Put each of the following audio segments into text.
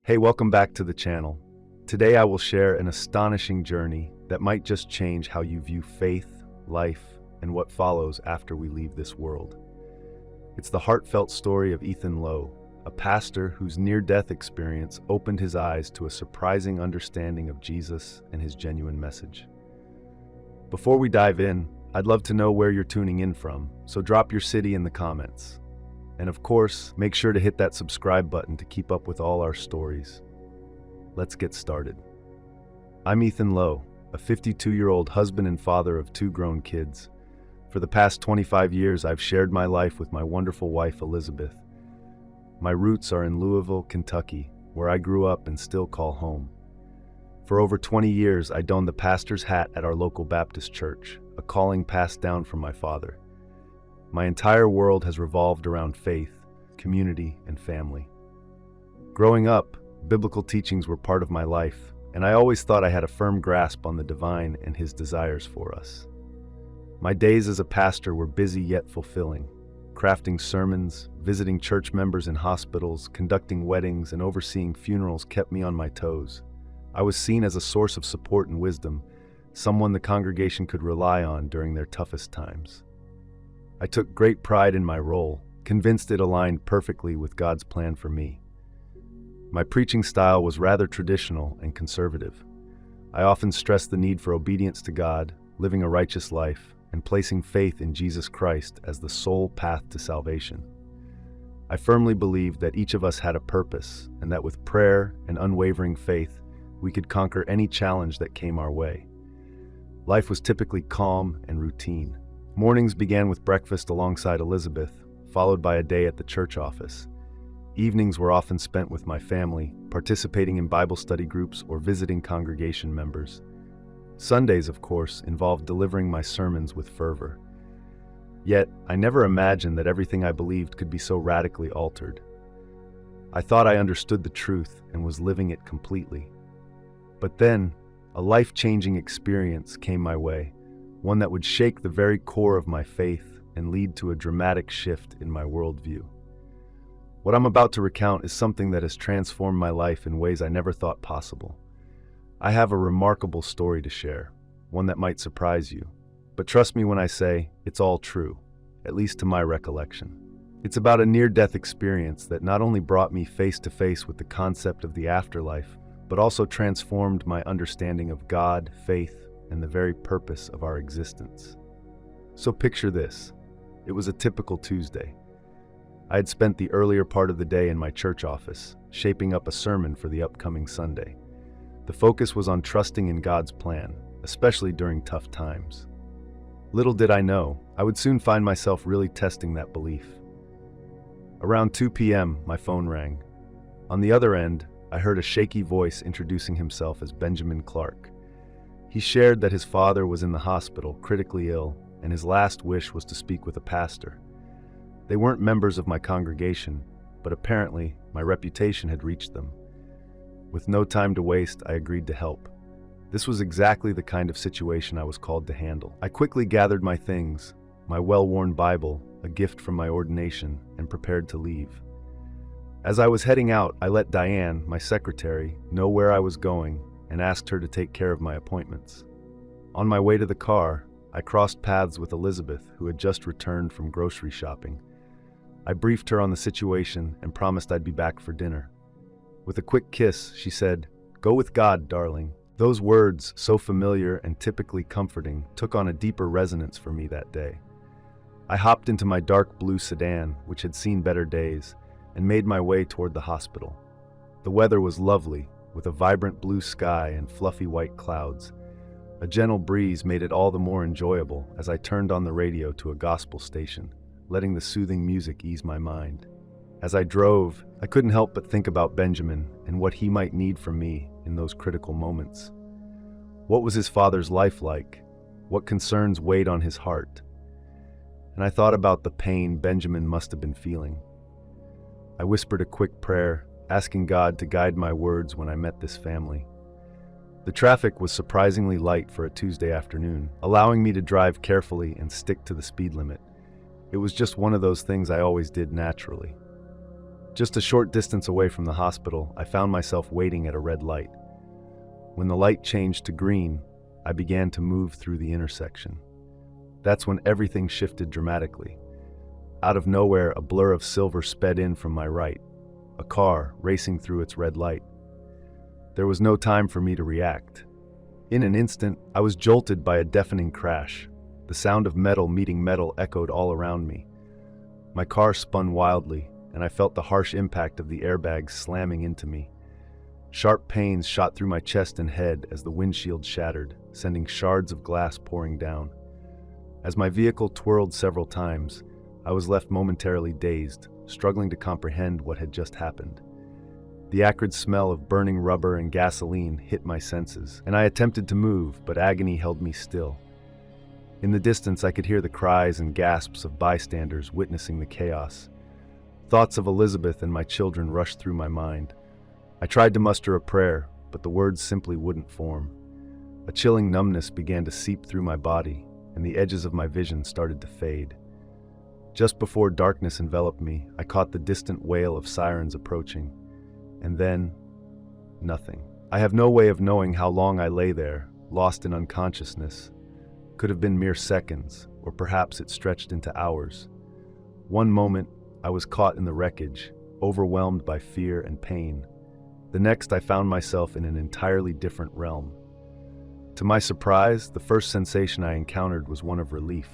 Hey, welcome back to the channel. Today I will share an astonishing journey that might just change how you view faith, life, and what follows after we leave this world. It's the heartfelt story of Ethan Lowe, a pastor whose near-death experience opened his eyes to a surprising understanding of Jesus and his genuine message. Before we dive in, I'd love to know where you're tuning in from, so drop your city in the comments. And of course, make sure to hit that subscribe button to keep up with all our stories. Let's get started. I'm Ethan Lowe, a 52-year-old husband and father of 2 grown kids. For the past 25 years, I've shared my life with my wonderful wife, Elizabeth. My roots are in Louisville, Kentucky, where I grew up and still call home. For over 20 years, I donned the pastor's hat at our local Baptist church, a calling passed down from my father. My entire world has revolved around faith, community, and family. Growing up, biblical teachings were part of my life, and I always thought I had a firm grasp on the divine and His desires for us. My days as a pastor were busy yet fulfilling. Crafting sermons, visiting church members in hospitals, conducting weddings, and overseeing funerals kept me on my toes. I was seen as a source of support and wisdom, someone the congregation could rely on during their toughest times. I took great pride in my role, convinced it aligned perfectly with God's plan for me. My preaching style was rather traditional and conservative. I often stressed the need for obedience to God, living a righteous life, and placing faith in Jesus Christ as the sole path to salvation. I firmly believed that each of us had a purpose, and that with prayer and unwavering faith, we could conquer any challenge that came our way. Life was typically calm and routine. Mornings began with breakfast alongside Elizabeth, followed by a day at the church office. Evenings were often spent with my family, participating in Bible study groups or visiting congregation members. Sundays, of course, involved delivering my sermons with fervor. Yet, I never imagined that everything I believed could be so radically altered. I thought I understood the truth and was living it completely. But then, a life-changing experience came my way. One that would shake the very core of my faith and lead to a dramatic shift in my worldview. What I'm about to recount is something that has transformed my life in ways I never thought possible. I have a remarkable story to share, one that might surprise you. But trust me when I say it's all true, at least to my recollection. It's about a near-death experience that not only brought me face to face with the concept of the afterlife, but also transformed my understanding of God, faith, and the very purpose of our existence. So picture this. It was a typical Tuesday. I had spent the earlier part of the day in my church office, shaping up a sermon for the upcoming Sunday. The focus was on trusting in God's plan, especially during tough times. Little did I know, I would soon find myself really testing that belief. Around 2 p.m., my phone rang. On the other end, I heard a shaky voice introducing himself as Benjamin Clark. He shared that his father was in the hospital, critically ill, and his last wish was to speak with a pastor. They weren't members of my congregation, but apparently my reputation had reached them. With no time to waste, I agreed to help. This was exactly the kind of situation I was called to handle. I quickly gathered my things, my well-worn Bible, a gift from my ordination, and prepared to leave. As I was heading out, I let Diane, my secretary, know where I was going and asked her to take care of my appointments. On my way to the car, I crossed paths with Elizabeth, who had just returned from grocery shopping. I briefed her on the situation and promised I'd be back for dinner. With a quick kiss, she said, "Go with God, darling." Those words, so familiar and typically comforting, took on a deeper resonance for me that day. I hopped into my dark blue sedan, which had seen better days, and made my way toward the hospital. The weather was lovely, with a vibrant blue sky and fluffy white clouds. A gentle breeze made it all the more enjoyable as I turned on the radio to a gospel station, letting the soothing music ease my mind. As I drove, I couldn't help but think about Benjamin and what he might need from me in those critical moments. What was his father's life like? What concerns weighed on his heart? And I thought about the pain Benjamin must have been feeling. I whispered a quick prayer, asking God to guide my words when I met this family. The traffic was surprisingly light for a Tuesday afternoon, allowing me to drive carefully and stick to the speed limit. It was just one of those things I always did naturally. Just a short distance away from the hospital, I found myself waiting at a red light. When the light changed to green, I began to move through the intersection. That's when everything shifted dramatically. Out of nowhere, a blur of silver sped in from my right, a car racing through its red light. There was no time for me to react. In an instant, I was jolted by a deafening crash. The sound of metal meeting metal echoed all around me. My car spun wildly, and I felt the harsh impact of the airbags slamming into me. Sharp pains shot through my chest and head as the windshield shattered, sending shards of glass pouring down. As my vehicle twirled several times, I was left momentarily dazed, struggling to comprehend what had just happened. The acrid smell of burning rubber and gasoline hit my senses, and I attempted to move, but agony held me still. In the distance, I could hear the cries and gasps of bystanders witnessing the chaos. Thoughts of Elizabeth and my children rushed through my mind. I tried to muster a prayer, but the words simply wouldn't form. A chilling numbness began to seep through my body, and the edges of my vision started to fade. Just before darkness enveloped me, I caught the distant wail of sirens approaching. And then, nothing. I have no way of knowing how long I lay there, lost in unconsciousness. Could have been mere seconds, or perhaps it stretched into hours. One moment, I was caught in the wreckage, overwhelmed by fear and pain. The next, I found myself in an entirely different realm. To my surprise, the first sensation I encountered was one of relief.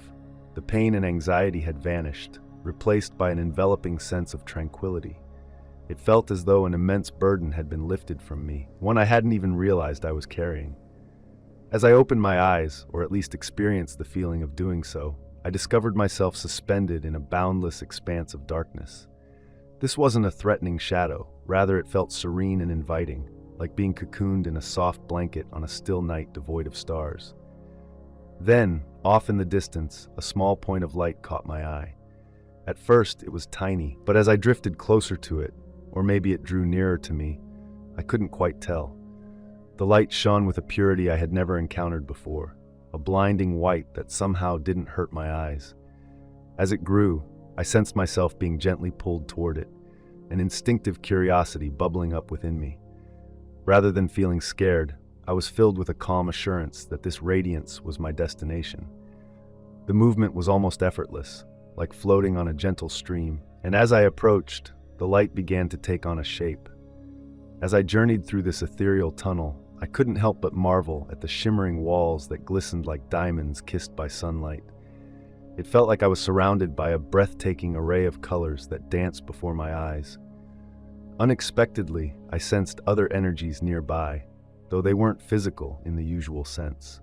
The pain and anxiety had vanished, replaced by an enveloping sense of tranquility. It felt as though an immense burden had been lifted from me, one I hadn't even realized I was carrying. As I opened my eyes, or at least experienced the feeling of doing so, I discovered myself suspended in a boundless expanse of darkness. This wasn't a threatening shadow, rather it felt serene and inviting, like being cocooned in a soft blanket on a still night devoid of stars. Then, off in the distance, a small point of light caught my eye. At first, it was tiny, but as I drifted closer to it, or maybe it drew nearer to me, I couldn't quite tell. The light shone with a purity I had never encountered before, a blinding white that somehow didn't hurt my eyes. As it grew, I sensed myself being gently pulled toward it, an instinctive curiosity bubbling up within me. Rather than feeling scared, I was filled with a calm assurance that this radiance was my destination. The movement was almost effortless, like floating on a gentle stream, and as I approached, the light began to take on a shape. As I journeyed through this ethereal tunnel, I couldn't help but marvel at the shimmering walls that glistened like diamonds kissed by sunlight. It felt like I was surrounded by a breathtaking array of colors that danced before my eyes. Unexpectedly, I sensed other energies nearby, though they weren't physical in the usual sense.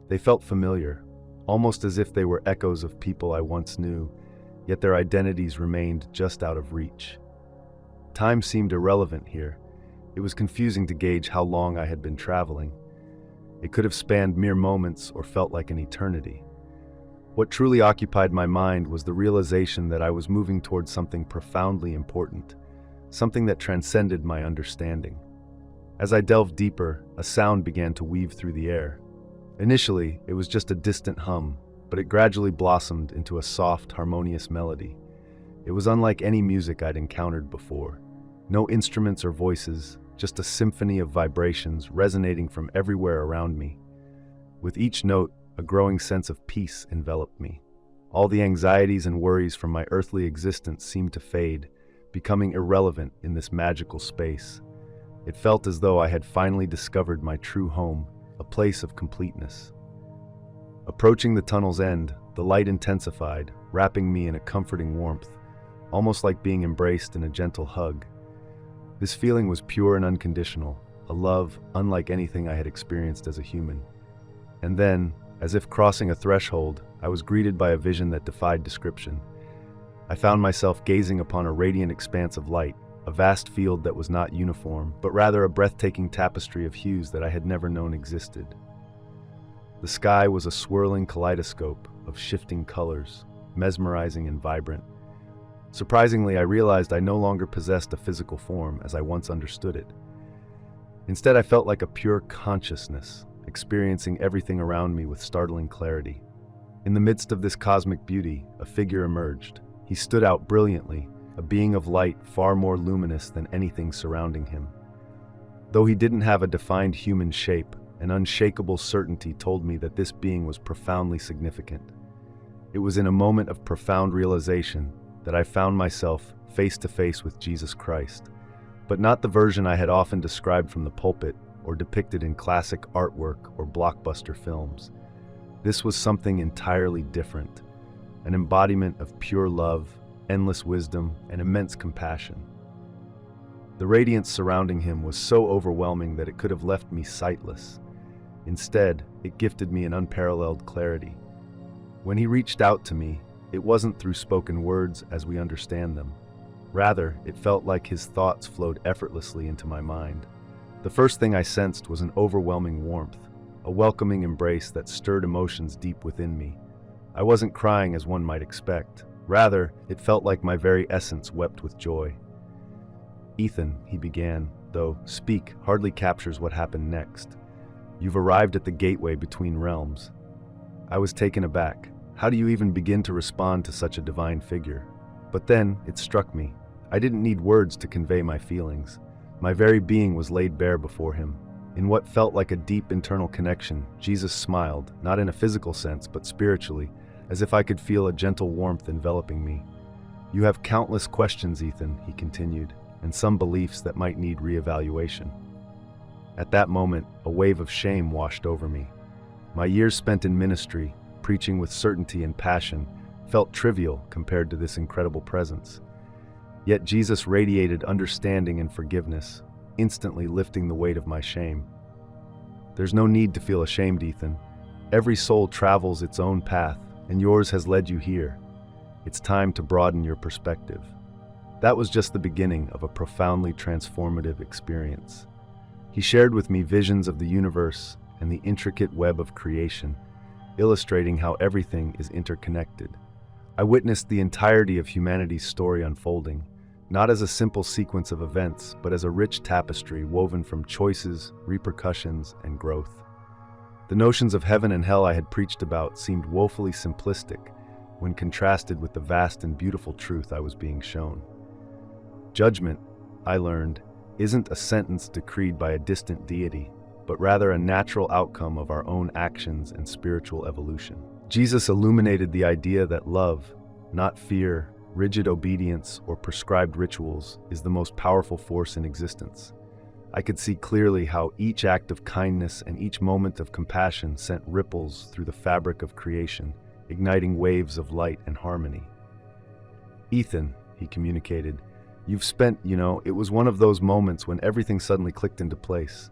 They felt familiar, almost as if they were echoes of people I once knew, yet their identities remained just out of reach. Time seemed irrelevant here. It was confusing to gauge how long I had been traveling. It could have spanned mere moments or felt like an eternity. What truly occupied my mind was the realization that I was moving towards something profoundly important, something that transcended my understanding. As I delved deeper, a sound began to weave through the air. Initially, it was just a distant hum, but it gradually blossomed into a soft, harmonious melody. It was unlike any music I'd encountered before. No instruments or voices, just a symphony of vibrations resonating from everywhere around me. With each note, a growing sense of peace enveloped me. All the anxieties and worries from my earthly existence seemed to fade, becoming irrelevant in this magical space. It felt as though I had finally discovered my true home, a place of completeness. Approaching the tunnel's end, the light intensified, wrapping me in a comforting warmth, almost like being embraced in a gentle hug. This feeling was pure and unconditional, a love unlike anything I had experienced as a human. And then, as if crossing a threshold, I was greeted by a vision that defied description. I found myself gazing upon a radiant expanse of light, a vast field that was not uniform, but rather a breathtaking tapestry of hues that I had never known existed. The sky was a swirling kaleidoscope of shifting colors, mesmerizing and vibrant. Surprisingly, I realized I no longer possessed a physical form as I once understood it. Instead, I felt like a pure consciousness, experiencing everything around me with startling clarity. In the midst of this cosmic beauty, a figure emerged. He stood out brilliantly, a being of light far more luminous than anything surrounding him. Though he didn't have a defined human shape, an unshakable certainty told me that this being was profoundly significant. It was in a moment of profound realization that I found myself face to face with Jesus Christ, but not the version I had often described from the pulpit or depicted in classic artwork or blockbuster films. This was something entirely different, an embodiment of pure love, endless wisdom, and immense compassion. The radiance surrounding him was so overwhelming that it could have left me sightless. Instead, it gifted me an unparalleled clarity. When he reached out to me, it wasn't through spoken words as we understand them. Rather, it felt like his thoughts flowed effortlessly into my mind. The first thing I sensed was an overwhelming warmth, a welcoming embrace that stirred emotions deep within me. I wasn't crying as one might expect. Rather, it felt like my very essence wept with joy. "Ethan," he began, though speak hardly captures what happened next. "You've arrived at the gateway between realms." I was taken aback. How do you even begin to respond to such a divine figure? But then, it struck me. I didn't need words to convey my feelings. My very being was laid bare before him. In what felt like a deep internal connection, Jesus smiled, not in a physical sense, but spiritually, as if I could feel a gentle warmth enveloping me. "You have countless questions, Ethan," he continued, "and some beliefs that might need reevaluation." At that moment, a wave of shame washed over me. My years spent in ministry, preaching with certainty and passion, felt trivial compared to this incredible presence. Yet Jesus radiated understanding and forgiveness, instantly lifting the weight of my shame. "There's no need to feel ashamed, Ethan. Every soul travels its own path, and yours has led you here. It's time to broaden your perspective." That was just the beginning of a profoundly transformative experience. He shared with me visions of the universe and the intricate web of creation, illustrating how everything is interconnected. I witnessed the entirety of humanity's story unfolding, not as a simple sequence of events, but as a rich tapestry woven from choices, repercussions, and growth. The notions of heaven and hell I had preached about seemed woefully simplistic when contrasted with the vast and beautiful truth I was being shown. Judgment, I learned, isn't a sentence decreed by a distant deity, but rather a natural outcome of our own actions and spiritual evolution. Jesus illuminated the idea that love, not fear, rigid obedience, or prescribed rituals, is the most powerful force in existence. I could see clearly how each act of kindness and each moment of compassion sent ripples through the fabric of creation, igniting waves of light and harmony. "Ethan," he communicated, "you've spent, it was one of those moments when everything suddenly clicked into place."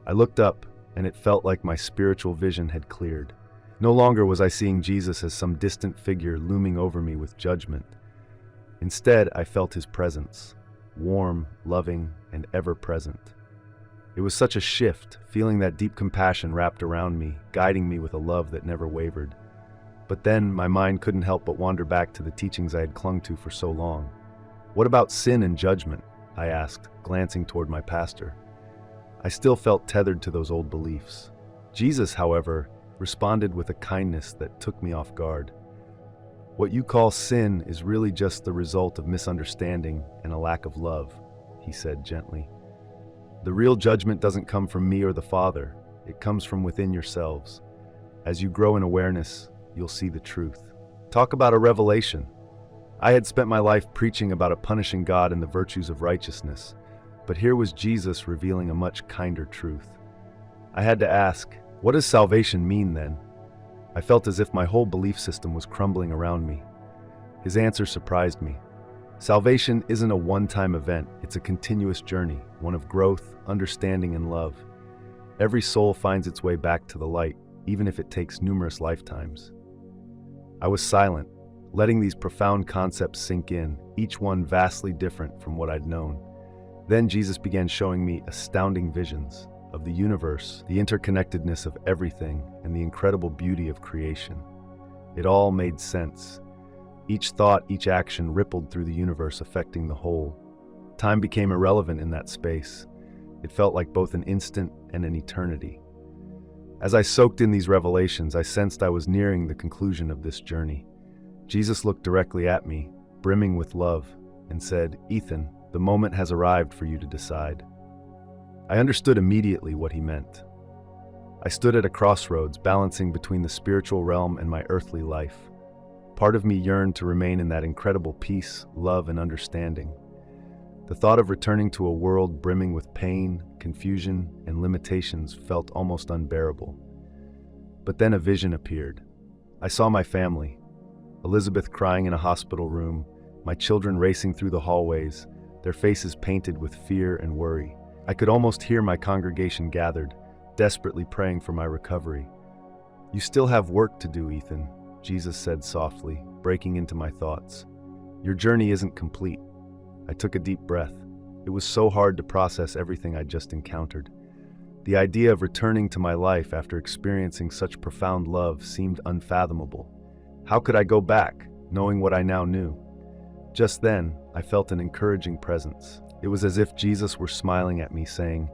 I looked up, and it felt like my spiritual vision had cleared. No longer was I seeing Jesus as some distant figure looming over me with judgment. Instead, I felt his presence, warm, loving, and ever-present. It was such a shift, feeling that deep compassion wrapped around me, guiding me with a love that never wavered. But then, my mind couldn't help but wander back to the teachings I had clung to for so long. "What about sin and judgment?" I asked, glancing toward my pastor. I still felt tethered to those old beliefs. Jesus, however, responded with a kindness that took me off guard. "What you call sin is really just the result of misunderstanding and a lack of love," he said gently. "The real judgment doesn't come from me or the Father. It comes from within yourselves. As you grow in awareness, you'll see the truth." Talk about a revelation. I had spent my life preaching about a punishing God and the virtues of righteousness, but here was Jesus revealing a much kinder truth. I had to ask, what does salvation mean then? I felt as if my whole belief system was crumbling around me. His answer surprised me. Salvation isn't a one-time event, it's a continuous journey, one of growth, understanding, and love. Every soul finds its way back to the light, even if it takes numerous lifetimes. I was silent, letting these profound concepts sink in, each one vastly different from what I'd known. Then Jesus began showing me astounding visions of the universe, the interconnectedness of everything, and the incredible beauty of creation. It all made sense. Each thought, each action rippled through the universe, affecting the whole. Time became irrelevant in that space. It felt like both an instant and an eternity. As I soaked in these revelations, I sensed I was nearing the conclusion of this journey. Jesus looked directly at me, brimming with love, and said, "Ethan, the moment has arrived for you to decide." I understood immediately what he meant. I stood at a crossroads, balancing between the spiritual realm and my earthly life. Part of me yearned to remain in that incredible peace, love, and understanding. The thought of returning to a world brimming with pain, confusion, and limitations felt almost unbearable. But then a vision appeared. I saw my family, Elizabeth crying in a hospital room, my children racing through the hallways, their faces painted with fear and worry. I could almost hear my congregation gathered, desperately praying for my recovery. "You still have work to do, Ethan," Jesus said softly, breaking into my thoughts. "Your journey isn't complete." I took a deep breath. It was so hard to process everything I'd just encountered. The idea of returning to my life after experiencing such profound love seemed unfathomable. How could I go back, knowing what I now knew? Just then, I felt an encouraging presence. It was as if Jesus were smiling at me, saying,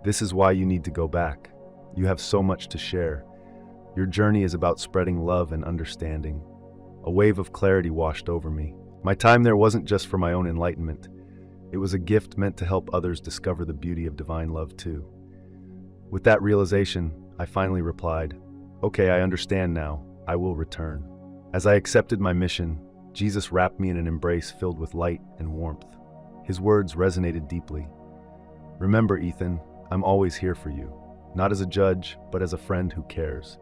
"This is why you need to go back. You have so much to share. Your journey is about spreading love and understanding." A wave of clarity washed over me. My time there wasn't just for my own enlightenment. It was a gift meant to help others discover the beauty of divine love too. With that realization, I finally replied, "Okay, I understand now. I will return." As I accepted my mission, Jesus wrapped me in an embrace filled with light and warmth. His words resonated deeply. "Remember, Ethan, I'm always here for you, not as a judge, but as a friend who cares."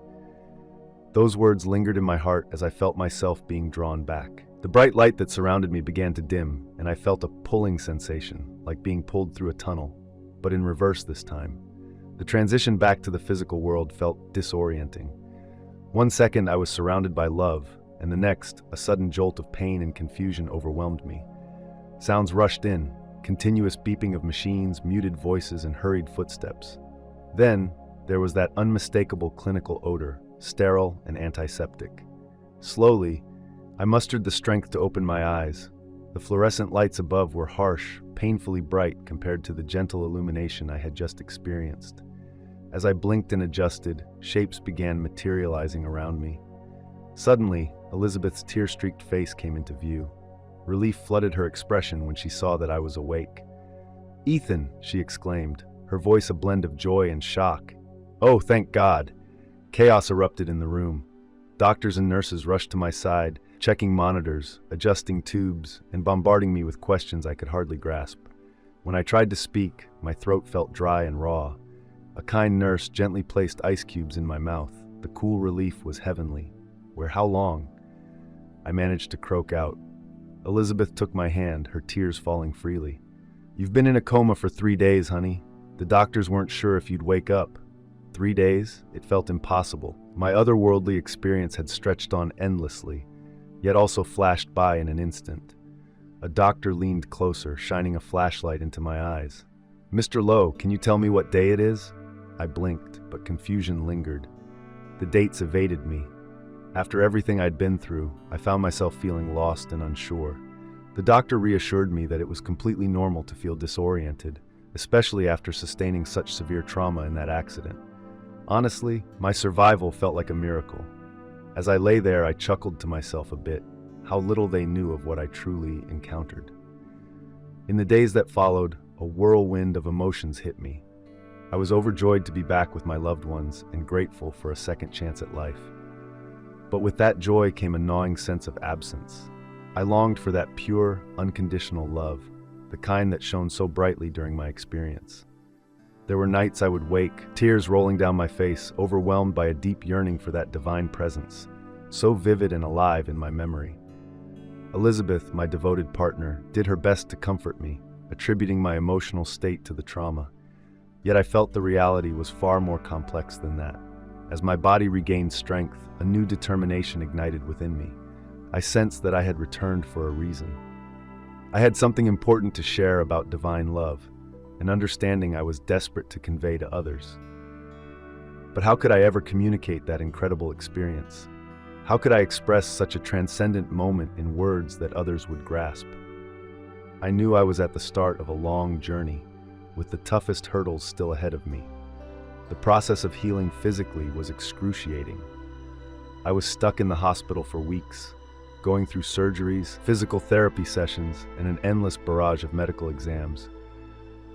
Those words lingered in my heart as I felt myself being drawn back. The bright light that surrounded me began to dim, and I felt a pulling sensation, like being pulled through a tunnel, but in reverse this time. The transition back to the physical world felt disorienting. One second I was surrounded by love, and the next, a sudden jolt of pain and confusion overwhelmed me. Sounds rushed in, continuous beeping of machines, muted voices, and hurried footsteps. Then, there was that unmistakable clinical odor, sterile and antiseptic. Slowly, I mustered the strength to open my eyes. The fluorescent lights above were harsh, painfully bright compared to the gentle illumination I had just experienced. As I blinked and adjusted, shapes began materializing around me. Suddenly, Elizabeth's tear-streaked face came into view. Relief flooded her expression when she saw that I was awake. "Ethan!" she exclaimed, her voice a blend of joy and shock. "Oh, thank God!" Chaos erupted in the room. Doctors and nurses rushed to my side, checking monitors, adjusting tubes, and bombarding me with questions I could hardly grasp. When I tried to speak, my throat felt dry and raw. A kind nurse gently placed ice cubes in my mouth. The cool relief was heavenly. "Where how long?" I managed to croak out. Elizabeth took my hand, her tears falling freely. "You've been in a coma for 3 days, honey. The doctors weren't sure if you'd wake up." 3 days? It felt impossible. My otherworldly experience had stretched on endlessly, yet also flashed by in an instant. A doctor leaned closer, shining a flashlight into my eyes. "Mr. Lowe, can you tell me what day it is?" I blinked, but confusion lingered. The dates evaded me. After everything I'd been through, I found myself feeling lost and unsure. The doctor reassured me that it was completely normal to feel disoriented, especially after sustaining such severe trauma in that accident. Honestly, my survival felt like a miracle. As I lay there, I chuckled to myself a bit. How little they knew of what I truly encountered. In the days that followed, a whirlwind of emotions hit me. I was overjoyed to be back with my loved ones and grateful for a second chance at life. But with that joy came a gnawing sense of absence. I longed for that pure, unconditional love, the kind that shone so brightly during my experience. There were nights I would wake, tears rolling down my face, overwhelmed by a deep yearning for that divine presence, so vivid and alive in my memory. Elizabeth, my devoted partner, did her best to comfort me, attributing my emotional state to the trauma. Yet I felt the reality was far more complex than that. As my body regained strength, a new determination ignited within me. I sensed that I had returned for a reason. I had something important to share about divine love, an understanding I was desperate to convey to others. But how could I ever communicate that incredible experience? How could I express such a transcendent moment in words that others would grasp? I knew I was at the start of a long journey, with the toughest hurdles still ahead of me. The process of healing physically was excruciating. I was stuck in the hospital for weeks, going through surgeries, physical therapy sessions, and an endless barrage of medical exams.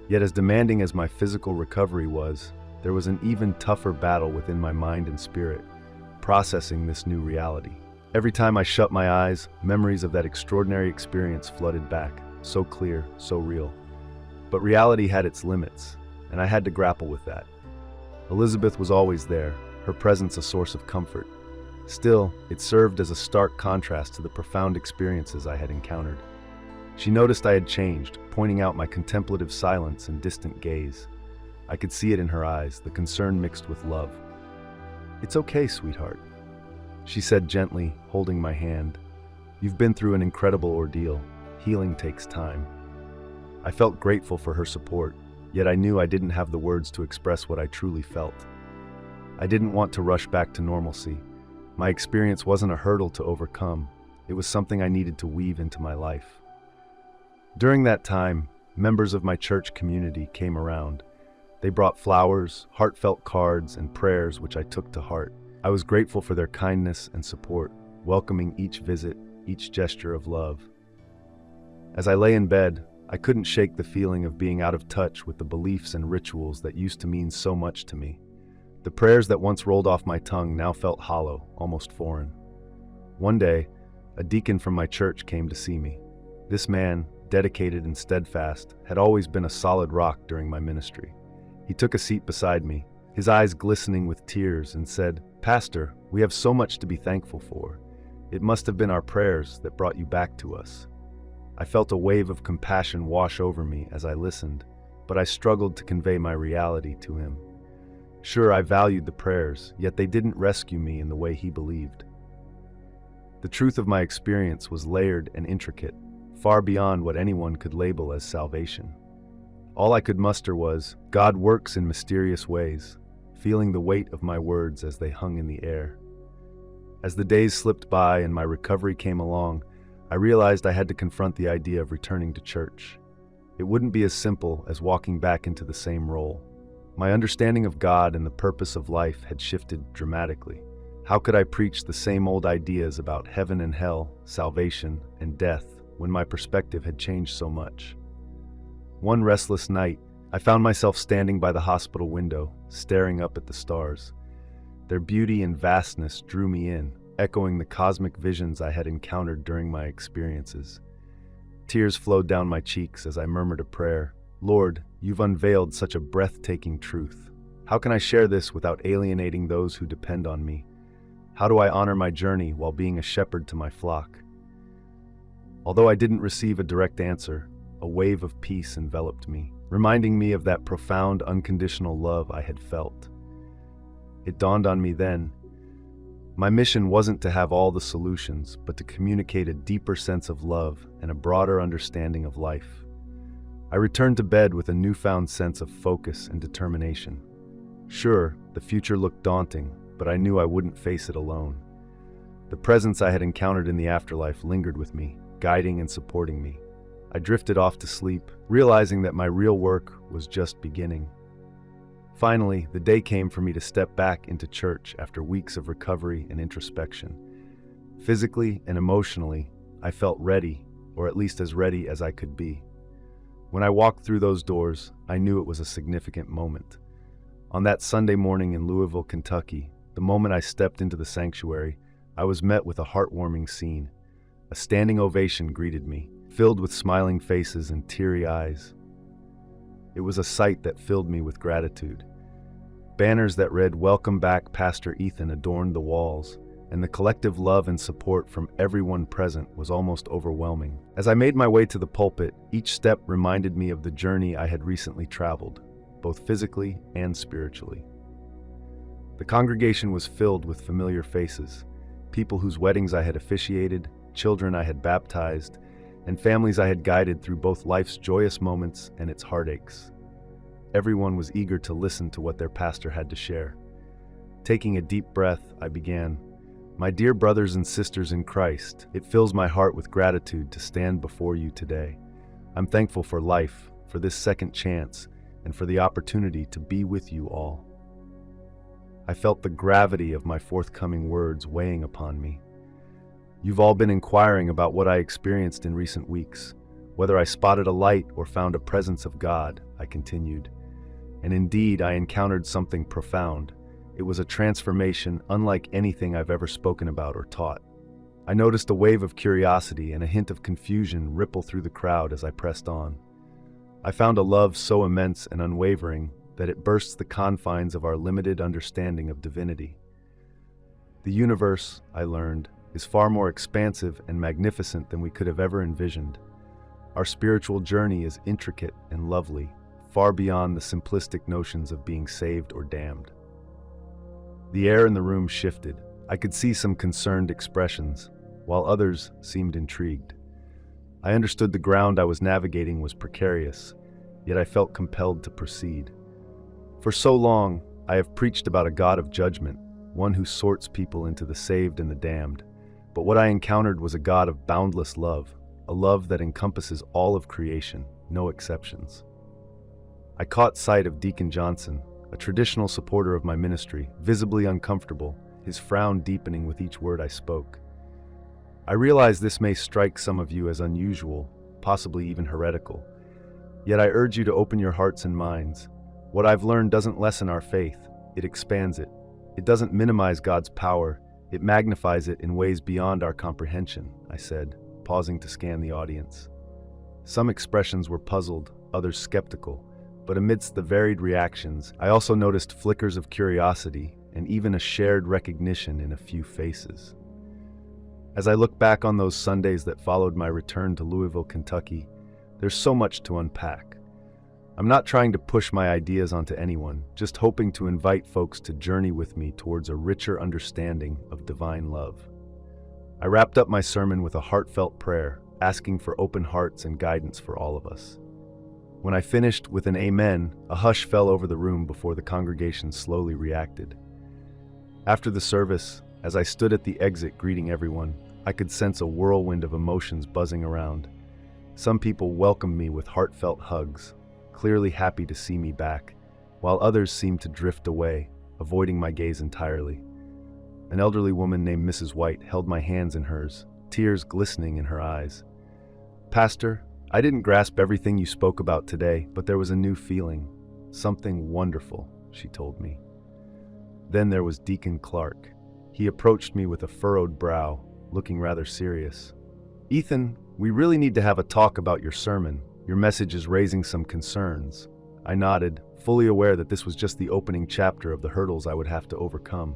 Yet as demanding as my physical recovery was, there was an even tougher battle within my mind and spirit, processing this new reality. Every time I shut my eyes, memories of that extraordinary experience flooded back, so clear, so real. But reality had its limits, and I had to grapple with that. Elizabeth was always there, her presence a source of comfort. Still, it served as a stark contrast to the profound experiences I had encountered. She noticed I had changed, pointing out my contemplative silence and distant gaze. I could see it in her eyes, the concern mixed with love. "It's okay, sweetheart," she said gently, holding my hand. "You've been through an incredible ordeal. Healing takes time." I felt grateful for her support, yet I knew I didn't have the words to express what I truly felt. I didn't want to rush back to normalcy. My experience wasn't a hurdle to overcome. It was something I needed to weave into my life. During that time, members of my church community came around. They brought flowers, heartfelt cards, and prayers which I took to heart. I was grateful for their kindness and support, welcoming each visit, each gesture of love. As I lay in bed, I couldn't shake the feeling of being out of touch with the beliefs and rituals that used to mean so much to me. The prayers that once rolled off my tongue now felt hollow, almost foreign. One day, a deacon from my church came to see me. This man, dedicated and steadfast, had always been a solid rock during my ministry. He took a seat beside me, his eyes glistening with tears, and said, "Pastor, we have so much to be thankful for. It must have been our prayers that brought you back to us." I felt a wave of compassion wash over me as I listened, but I struggled to convey my reality to him. Sure, I valued the prayers, yet they didn't rescue me in the way he believed. The truth of my experience was layered and intricate, far beyond what anyone could label as salvation. All I could muster was, "God works in mysterious ways," feeling the weight of my words as they hung in the air. As the days slipped by and my recovery came along, I realized I had to confront the idea of returning to church. It wouldn't be as simple as walking back into the same role. My understanding of God and the purpose of life had shifted dramatically. How could I preach the same old ideas about heaven and hell, salvation and death, when my perspective had changed so much? One restless night, I found myself standing by the hospital window, staring up at the stars. Their beauty and vastness drew me in, echoing the cosmic visions I had encountered during my experiences. Tears flowed down my cheeks as I murmured a prayer. "Lord, you've unveiled such a breathtaking truth. How can I share this without alienating those who depend on me? How do I honor my journey while being a shepherd to my flock?" Although I didn't receive a direct answer, a wave of peace enveloped me, reminding me of that profound, unconditional love I had felt. It dawned on me then, my mission wasn't to have all the solutions, but to communicate a deeper sense of love and a broader understanding of life. I returned to bed with a newfound sense of focus and determination. Sure, the future looked daunting, but I knew I wouldn't face it alone. The presence I had encountered in the afterlife lingered with me, guiding and supporting me. I drifted off to sleep, realizing that my real work was just beginning. Finally, the day came for me to step back into church after weeks of recovery and introspection. Physically and emotionally, I felt ready, or at least as ready as I could be. When I walked through those doors, I knew it was a significant moment. On that Sunday morning in Louisville, Kentucky, the moment I stepped into the sanctuary, I was met with a heartwarming scene. A standing ovation greeted me, filled with smiling faces and teary eyes. It was a sight that filled me with gratitude. Banners that read, "Welcome back, Pastor Ethan," adorned the walls, and the collective love and support from everyone present was almost overwhelming. As I made my way to the pulpit, each step reminded me of the journey I had recently traveled, both physically and spiritually. The congregation was filled with familiar faces, people whose weddings I had officiated, children I had baptized, and families I had guided through both life's joyous moments and its heartaches. Everyone was eager to listen to what their pastor had to share. Taking a deep breath, I began, "My dear brothers and sisters in Christ, it fills my heart with gratitude to stand before you today. I'm thankful for life, for this second chance, and for the opportunity to be with you all." I felt the gravity of my forthcoming words weighing upon me. You've all been inquiring about what I experienced in recent weeks, whether I spotted a light or found a presence of God, I continued. And indeed, I encountered something profound. It was a transformation unlike anything I've ever spoken about or taught. I noticed a wave of curiosity and a hint of confusion ripple through the crowd as I pressed on. I found a love so immense and unwavering that it bursts the confines of our limited understanding of divinity. The universe, I learned, is far more expansive and magnificent than we could have ever envisioned. Our spiritual journey is intricate and lovely, far beyond the simplistic notions of being saved or damned. The air in the room shifted. I could see some concerned expressions, while others seemed intrigued. I understood the ground I was navigating was precarious, yet I felt compelled to proceed. For so long, I have preached about a God of judgment, one who sorts people into the saved and the damned. But what I encountered was a God of boundless love, a love that encompasses all of creation, no exceptions. I caught sight of Deacon Johnson, a traditional supporter of my ministry, visibly uncomfortable, his frown deepening with each word I spoke. I realize this may strike some of you as unusual, possibly even heretical. Yet I urge you to open your hearts and minds. What I've learned doesn't lessen our faith, it expands it. It doesn't minimize God's power, it magnifies it in ways beyond our comprehension, I said, pausing to scan the audience. Some expressions were puzzled, others skeptical, but amidst the varied reactions, I also noticed flickers of curiosity and even a shared recognition in a few faces. As I look back on those Sundays that followed my return to Louisville, Kentucky, there's so much to unpack. I'm not trying to push my ideas onto anyone, just hoping to invite folks to journey with me towards a richer understanding of divine love. I wrapped up my sermon with a heartfelt prayer, asking for open hearts and guidance for all of us. When I finished with an amen, a hush fell over the room before the congregation slowly reacted. After the service, as I stood at the exit greeting everyone, I could sense a whirlwind of emotions buzzing around. Some people welcomed me with heartfelt hugs, clearly happy to see me back, while others seemed to drift away, avoiding my gaze entirely. An elderly woman named Mrs. White held my hands in hers, tears glistening in her eyes. "Pastor, I didn't grasp everything you spoke about today, but there was a new feeling, something wonderful," she told me. Then there was Deacon Clark. He approached me with a furrowed brow, looking rather serious. "Ethan, we really need to have a talk about your sermon. Your message is raising some concerns." I nodded, fully aware that this was just the opening chapter of the hurdles I would have to overcome.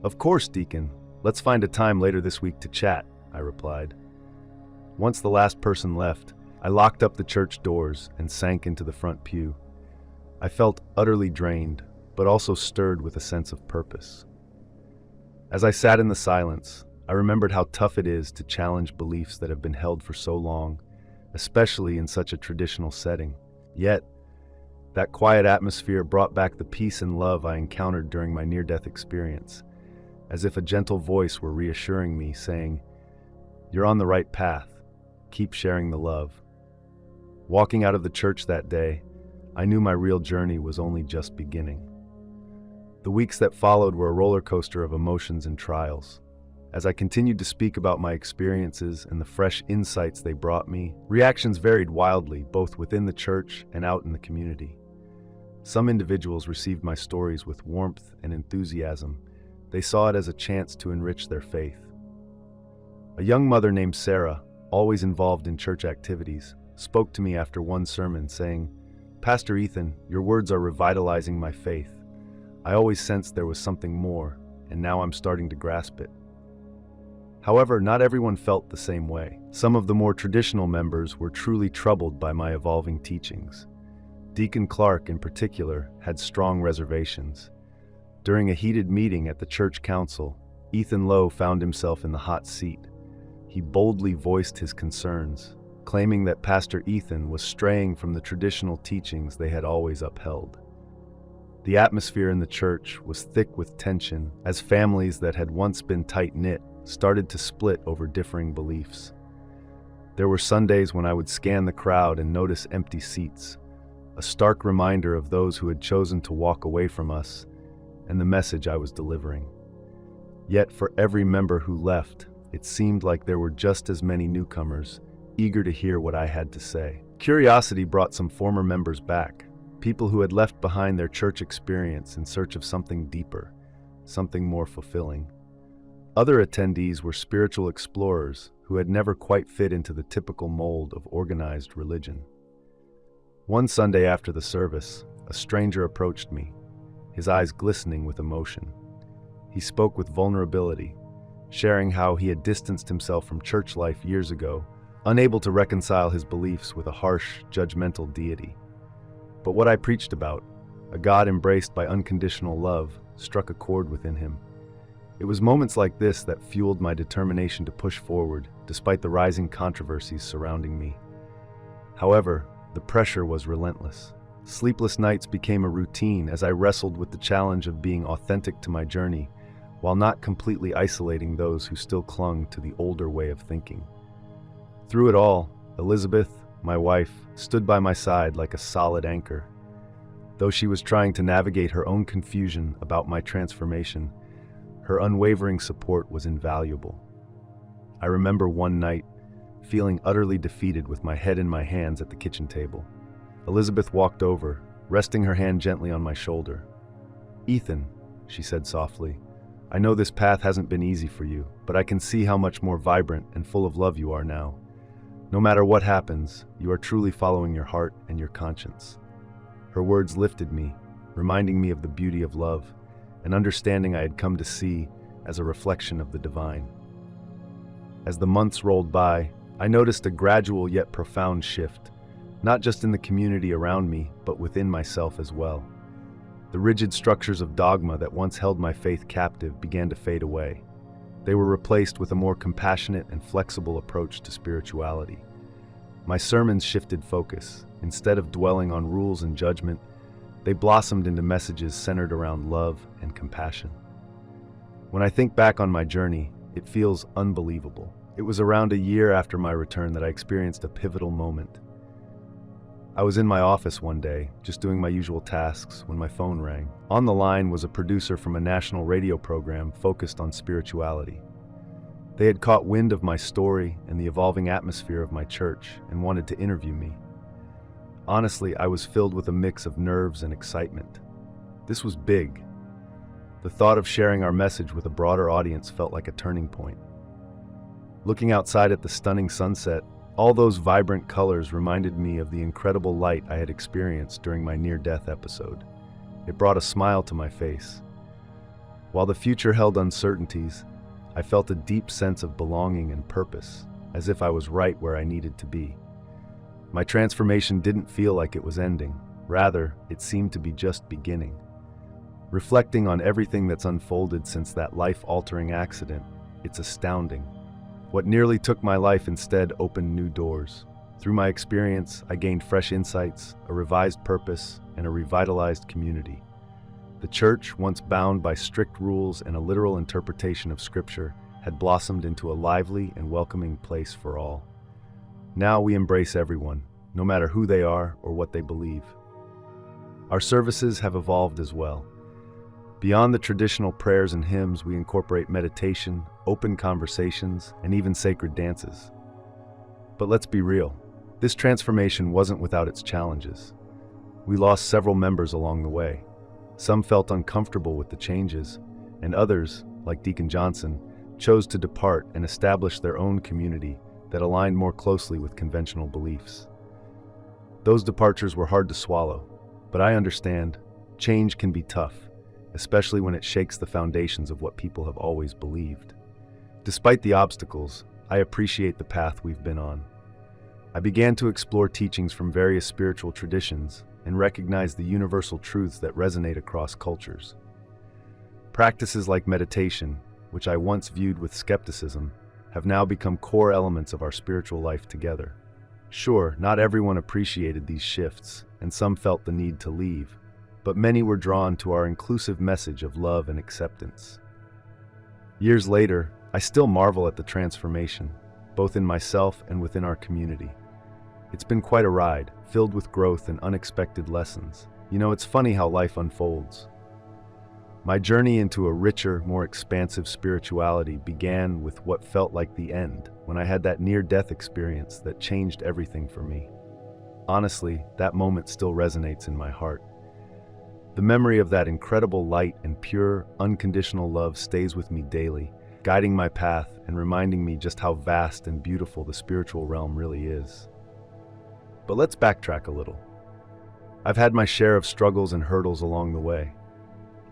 "Of course, Deacon. Let's find a time later this week to chat," I replied. Once the last person left, I locked up the church doors and sank into the front pew. I felt utterly drained, but also stirred with a sense of purpose. As I sat in the silence, I remembered how tough it is to challenge beliefs that have been held for so long, especially in such a traditional setting. Yet, that quiet atmosphere brought back the peace and love I encountered during my near-death experience, as if a gentle voice were reassuring me, saying, "You're on the right path. Keep sharing the love." Walking out of the church that day, I knew my real journey was only just beginning. The weeks that followed were a roller coaster of emotions and trials. As I continued to speak about my experiences and the fresh insights they brought me, reactions varied wildly, both within the church and out in the community. Some individuals received my stories with warmth and enthusiasm. They saw it as a chance to enrich their faith. A young mother named Sarah, always involved in church activities, spoke to me after one sermon saying, "Pastor Ethan, your words are revitalizing my faith. I always sensed there was something more, and now I'm starting to grasp it." However, not everyone felt the same way. Some of the more traditional members were truly troubled by my evolving teachings. Deacon Clark, in particular, had strong reservations. During a heated meeting at the church council, Ethan Lowe found himself in the hot seat. He boldly voiced his concerns, claiming that Pastor Ethan was straying from the traditional teachings they had always upheld. The atmosphere in the church was thick with tension as families that had once been tight-knit started to split over differing beliefs. There were Sundays when I would scan the crowd and notice empty seats, a stark reminder of those who had chosen to walk away from us and the message I was delivering. Yet for every member who left, it seemed like there were just as many newcomers, eager to hear what I had to say. Curiosity brought some former members back, people who had left behind their church experience in search of something deeper, something more fulfilling. Other attendees were spiritual explorers who had never quite fit into the typical mold of organized religion. One Sunday after the service, a stranger approached me, his eyes glistening with emotion. He spoke with vulnerability, sharing how he had distanced himself from church life years ago, unable to reconcile his beliefs with a harsh, judgmental deity. But what I preached about, a God embraced by unconditional love, struck a chord within him. It was moments like this that fueled my determination to push forward, despite the rising controversies surrounding me. However, the pressure was relentless. Sleepless nights became a routine as I wrestled with the challenge of being authentic to my journey, while not completely isolating those who still clung to the older way of thinking. Through it all, Elizabeth, my wife, stood by my side like a solid anchor. Though she was trying to navigate her own confusion about my transformation, her unwavering support was invaluable. I remember one night, feeling utterly defeated with my head in my hands at the kitchen table. Elizabeth walked over, resting her hand gently on my shoulder. "Ethan," she said softly, "I know this path hasn't been easy for you, but I can see how much more vibrant and full of love you are now. No matter what happens, you are truly following your heart and your conscience." Her words lifted me, reminding me of the beauty of love, an understanding I had come to see as a reflection of the divine. As the months rolled by, I noticed a gradual yet profound shift, not just in the community around me, but within myself as well. The rigid structures of dogma that once held my faith captive began to fade away. They were replaced with a more compassionate and flexible approach to spirituality. My sermons shifted focus. Instead of dwelling on rules and judgment, they blossomed into messages centered around love and compassion. When I think back on my journey, it feels unbelievable. It was around a year after my return that I experienced a pivotal moment. I was in my office one day, just doing my usual tasks, when my phone rang. On the line was a producer from a national radio program focused on spirituality. They had caught wind of my story and the evolving atmosphere of my church and wanted to interview me. Honestly, I was filled with a mix of nerves and excitement. This was big. The thought of sharing our message with a broader audience felt like a turning point. Looking outside at the stunning sunset, all those vibrant colors reminded me of the incredible light I had experienced during my near-death episode. It brought a smile to my face. While the future held uncertainties, I felt a deep sense of belonging and purpose, as if I was right where I needed to be. My transformation didn't feel like it was ending. Rather, it seemed to be just beginning. Reflecting on everything that's unfolded since that life-altering accident, it's astounding. What nearly took my life instead opened new doors. Through my experience, I gained fresh insights, a revised purpose, and a revitalized community. The church, once bound by strict rules and a literal interpretation of Scripture, had blossomed into a lively and welcoming place for all. Now we embrace everyone, no matter who they are or what they believe. Our services have evolved as well. Beyond the traditional prayers and hymns, we incorporate meditation, open conversations, and even sacred dances. But let's be real, this transformation wasn't without its challenges. We lost several members along the way. Some felt uncomfortable with the changes, and others, like Deacon Johnson, chose to depart and establish their own community that aligned more closely with conventional beliefs. Those departures were hard to swallow, but I understand, change can be tough, especially when it shakes the foundations of what people have always believed. Despite the obstacles, I appreciate the path we've been on. I began to explore teachings from various spiritual traditions and recognize the universal truths that resonate across cultures. Practices like meditation, which I once viewed with skepticism, have now become core elements of our spiritual life together. Sure, not everyone appreciated these shifts, and some felt the need to leave, but many were drawn to our inclusive message of love and acceptance. Years later, I still marvel at the transformation, both in myself and within our community. It's been quite a ride, filled with growth and unexpected lessons. You know, it's funny how life unfolds. My journey into a richer, more expansive spirituality began with what felt like the end, when I had that near-death experience that changed everything for me. Honestly, that moment still resonates in my heart. The memory of that incredible light and pure, unconditional love stays with me daily, guiding my path and reminding me just how vast and beautiful the spiritual realm really is. But let's backtrack a little. I've had my share of struggles and hurdles along the way.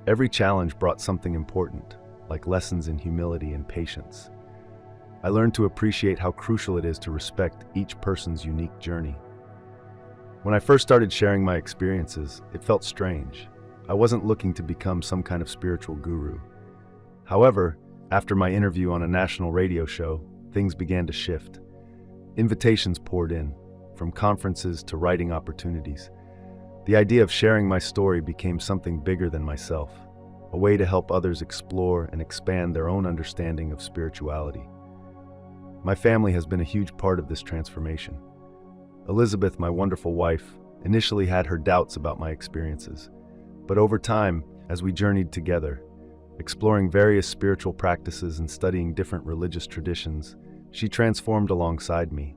Every challenge brought something important, like lessons in humility and patience. I learned to appreciate how crucial it is to respect each person's unique journey. When I first started sharing my experiences, it felt strange. I wasn't looking to become some kind of spiritual guru. However, after my interview on a national radio show, things began to shift. Invitations poured in, from conferences to writing opportunities. The idea of sharing my story became something bigger than myself, a way to help others explore and expand their own understanding of spirituality. My family has been a huge part of this transformation. Elizabeth, my wonderful wife, initially had her doubts about my experiences, but over time, as we journeyed together, exploring various spiritual practices and studying different religious traditions, she transformed alongside me.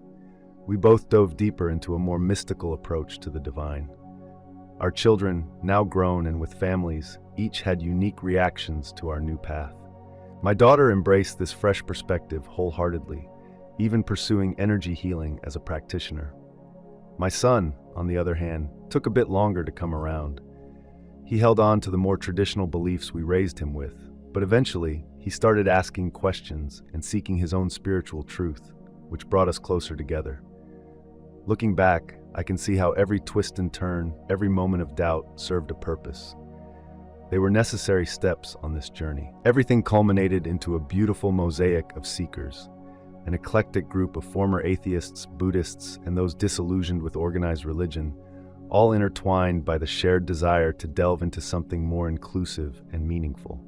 We both dove deeper into a more mystical approach to the divine. Our children, now grown and with families, each had unique reactions to our new path. My daughter embraced this fresh perspective wholeheartedly, even pursuing energy healing as a practitioner. My son, on the other hand, took a bit longer to come around. He held on to the more traditional beliefs we raised him with, but eventually he started asking questions and seeking his own spiritual truth, which brought us closer together. Looking back, I can see how every twist and turn, every moment of doubt served a purpose. They were necessary steps on this journey. Everything culminated into a beautiful mosaic of seekers, an eclectic group of former atheists, Buddhists, and those disillusioned with organized religion, all intertwined by the shared desire to delve into something more inclusive and meaningful.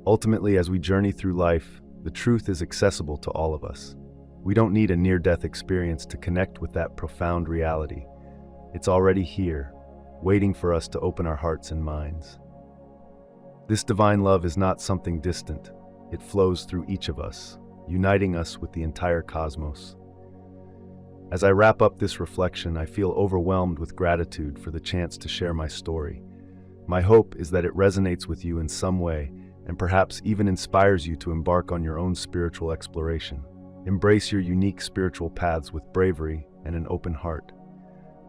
Ultimately, as we journey through life, the truth is accessible to all of us. We don't need a near-death experience to connect with that profound reality. It's already here, waiting for us to open our hearts and minds. This divine love is not something distant. It flows through each of us, uniting us with the entire cosmos. As I wrap up this reflection, I feel overwhelmed with gratitude for the chance to share my story. My hope is that it resonates with you in some way and perhaps even inspires you to embark on your own spiritual exploration. Embrace your unique spiritual paths with bravery and an open heart.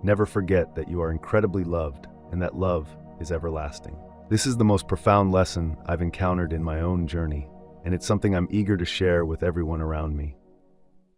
Never forget that you are incredibly loved and that love is everlasting. This is the most profound lesson I've encountered in my own journey, and it's something I'm eager to share with everyone around me.